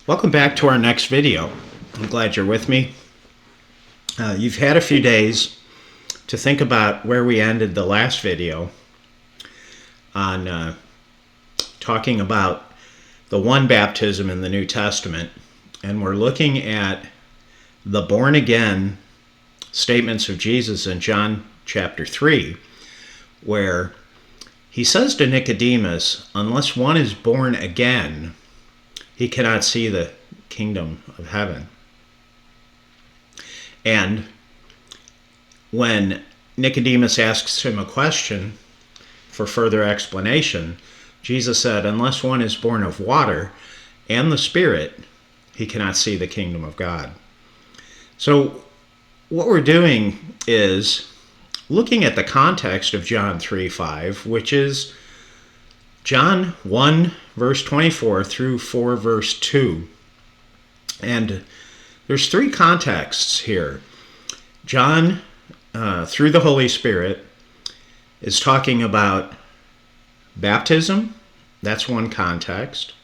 Welcome back to our next video. I'm glad you're with me. You've had a few days to think about where we ended the last video on talking about the one baptism in the New Testament, and we're looking at the born again statements of Jesus in John chapter 3, where he says to Nicodemus, unless one is born again, he cannot see the kingdom of heaven. And when Nicodemus asks him a question for further explanation, Jesus said, unless one is born of water and the Spirit, he cannot see the kingdom of God. So what we're doing is looking at the context of John 3:5, which is John 1, verse 24 through 4, verse 2. And there's three contexts here. John, through the Holy Spirit, is talking about baptism. That's one context.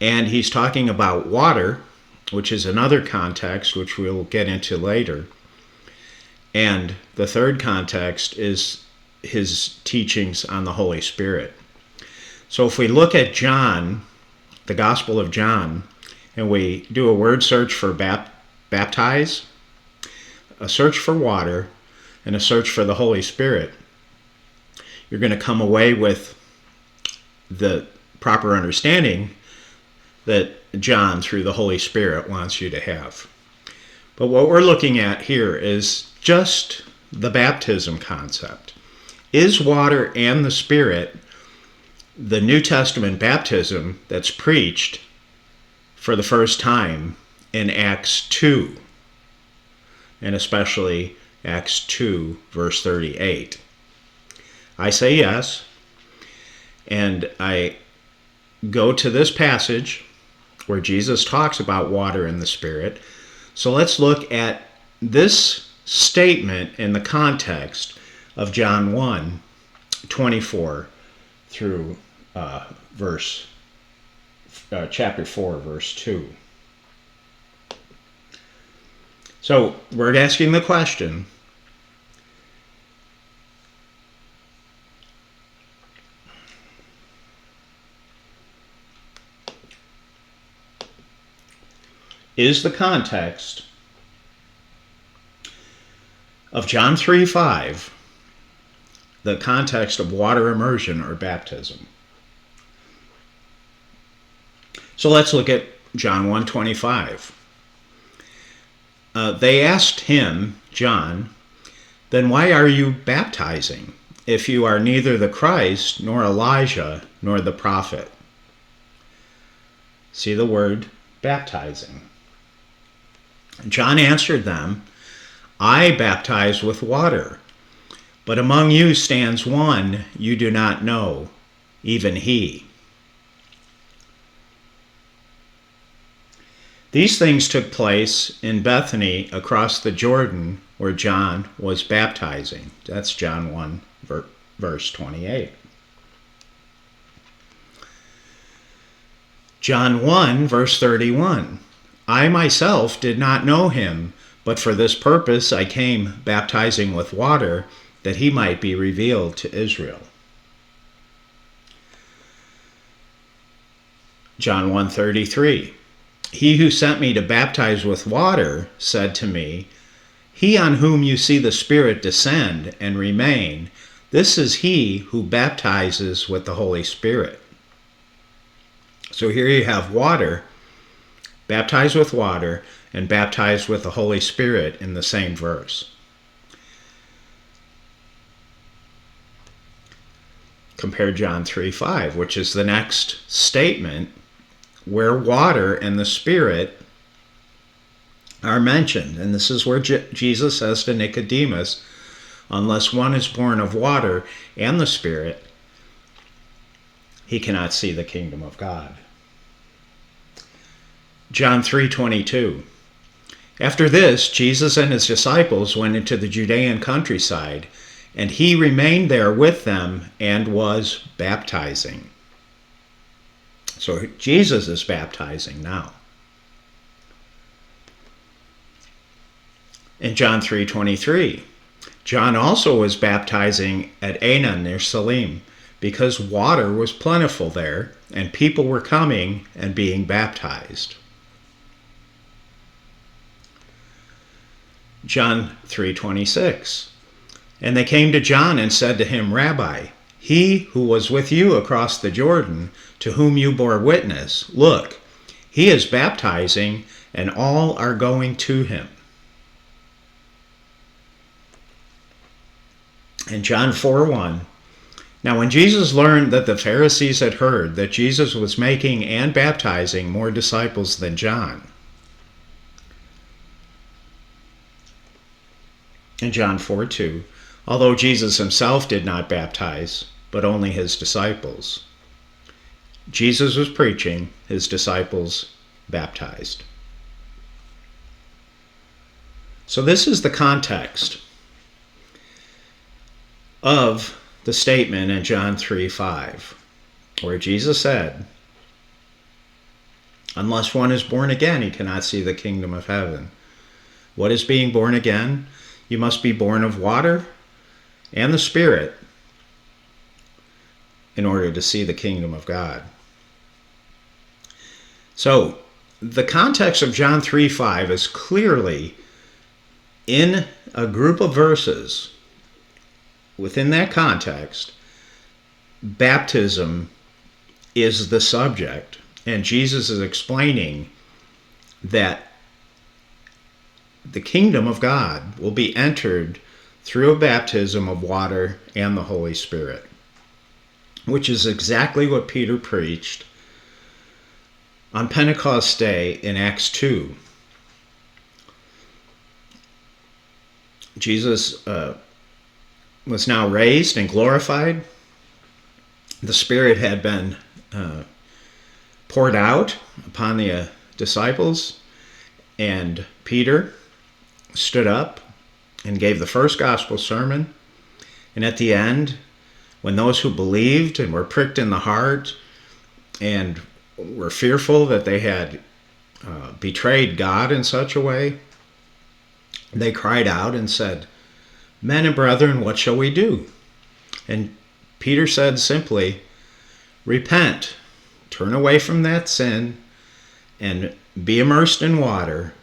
And he's talking about water, which is another context, which we'll get into later. And the third context is his teachings on the Holy Spirit. So if we look at John, the Gospel of John, and we do a word search for baptize, a search for water, and a search for the Holy Spirit, you're going to come away with the proper understanding that John, through the Holy Spirit, wants you to have. But what we're looking at here is just the baptism concept. Is water and the Spirit the New Testament baptism that's preached for the first time in Acts 2, and especially Acts 2, verse 38? I say yes, and I go to this passage where Jesus talks about water and the Spirit. So let's look at this statement in the context of John 1, 24 through chapter 4, verse 2. So we're asking the question, is the context of John 3:5 the context of water immersion or baptism? So let's look at John 1:25. They asked him, John, then why are you baptizing, if you are neither the Christ, nor Elijah, nor the prophet? See the word baptizing. John answered them, I baptize with water, but among you stands one you do not know, even he. These things took place in Bethany across the Jordan where John was baptizing. That's John 1, verse 28. John 1, verse 31. I myself did not know him, but for this purpose I came baptizing with water, that he might be revealed to Israel. John 1:33. He who sent me to baptize with water said to me, he on whom you see the Spirit descend and remain, this is he who baptizes with the Holy Spirit. So here you have water, baptized with water, and baptized with the Holy Spirit in the same verse. Compare John 3:5, which is the next statement where water and the Spirit are mentioned. And this is where Jesus says to Nicodemus, unless one is born of water and the Spirit, he cannot see the kingdom of God. John 3:22. After this, Jesus and his disciples went into the Judean countryside, and he remained there with them and was baptizing. So Jesus is baptizing now. In John 3:23, John also was baptizing at Aenon near Salim, because water was plentiful there, and people were coming and being baptized. John 3:26, and they came to John and said to him, Rabbi, he who was with you across the Jordan, to whom you bore witness, look, he is baptizing, and all are going to him. In John 4:1, now when Jesus learned that the Pharisees had heard that Jesus was making and baptizing more disciples than John. In John 4:2, although Jesus himself did not baptize, but only his disciples. Jesus was preaching, his disciples baptized. So this is the context of the statement in John 3:5, where Jesus said, unless one is born again, he cannot see the kingdom of heaven. What is being born again? You must be born of water and the Spirit in order to see the kingdom of God. So the context of John 3:5 is clearly in a group of verses. Within that context, baptism is the subject, and Jesus is explaining that the kingdom of God will be entered through a baptism of water and the Holy Spirit, which is exactly what Peter preached on Pentecost Day in Acts 2. Jesus was now raised and glorified. The Spirit had been poured out upon the disciples, and Peter stood up and gave the first gospel sermon. And at the end, when those who believed and were pricked in the heart and were fearful that they had betrayed God in such a way, they cried out and said, men and brethren, what shall we do? And Peter said simply, repent, turn away from that sin, and be immersed in water,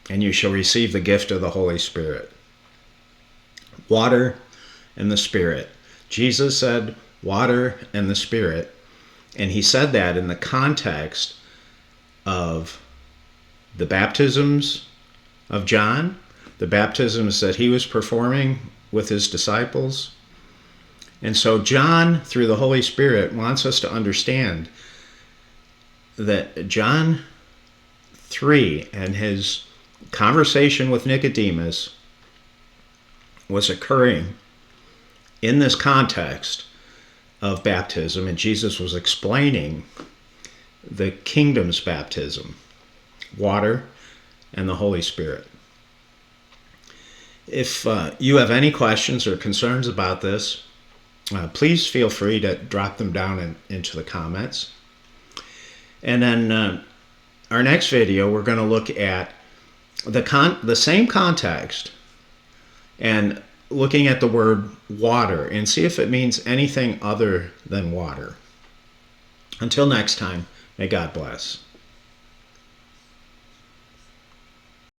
and you shall receive the gift of the Holy Spirit. Water and the Spirit. Jesus said water and the Spirit, and he said that in the context of the baptisms of John, the baptisms that he was performing with his disciples. And so John, through the Holy Spirit, wants us to understand that John 3 and his conversation with Nicodemus was occurring in this context of baptism, and Jesus was explaining the kingdom's baptism, water and the Holy Spirit. If you have any questions or concerns about this, please feel free to drop them down into the comments. And then our next video, we're going to look at the same context and looking at the word water and see if it means anything other than water. Until next time, may God bless.